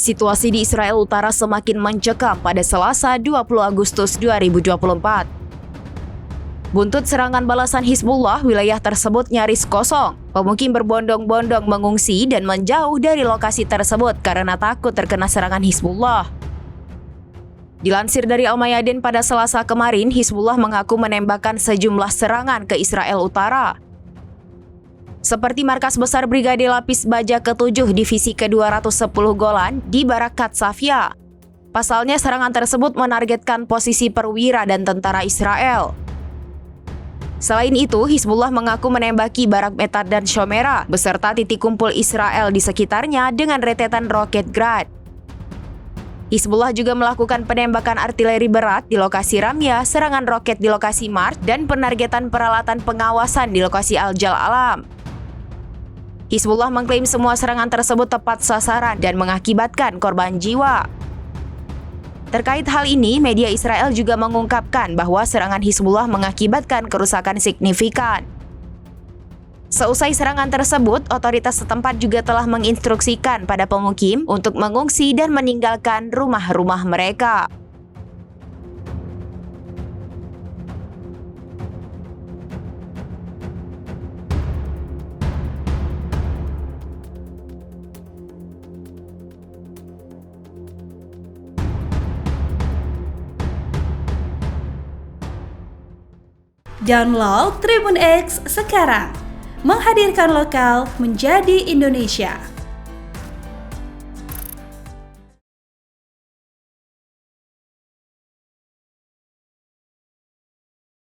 Situasi di Israel Utara semakin mencekam pada Selasa 20 Agustus 2024. Buntut serangan balasan Hizbullah, wilayah tersebut nyaris kosong. Pemukim berbondong-bondong mengungsi dan menjauh dari lokasi tersebut karena takut terkena serangan Hizbullah. Dilansir dari Al-Mayadin pada Selasa kemarin, Hizbullah mengaku menembakkan sejumlah serangan ke Israel Utara. Seperti markas besar Brigade Lapis Baja ke-7 Divisi ke-210 Golan di Barakat Safia. Pasalnya serangan tersebut menargetkan posisi perwira dan tentara Israel. Selain itu, Hizbullah mengaku menembaki Barak Metat dan Shomera beserta titik kumpul Israel di sekitarnya dengan rentetan roket Grad. Hizbullah juga melakukan penembakan artileri berat di lokasi Ramya, serangan roket di lokasi Mart, dan penargetan peralatan pengawasan di lokasi Al-Jal Alam. Hizbullah mengklaim semua serangan tersebut tepat sasaran dan mengakibatkan korban jiwa. Terkait hal ini, media Israel juga mengungkapkan bahwa serangan Hizbullah mengakibatkan kerusakan signifikan. Seusai serangan tersebut, otoritas setempat juga telah menginstruksikan pada pemukim untuk mengungsi dan meninggalkan rumah-rumah mereka. Download Tribun X sekarang, menghadirkan lokal menjadi Indonesia.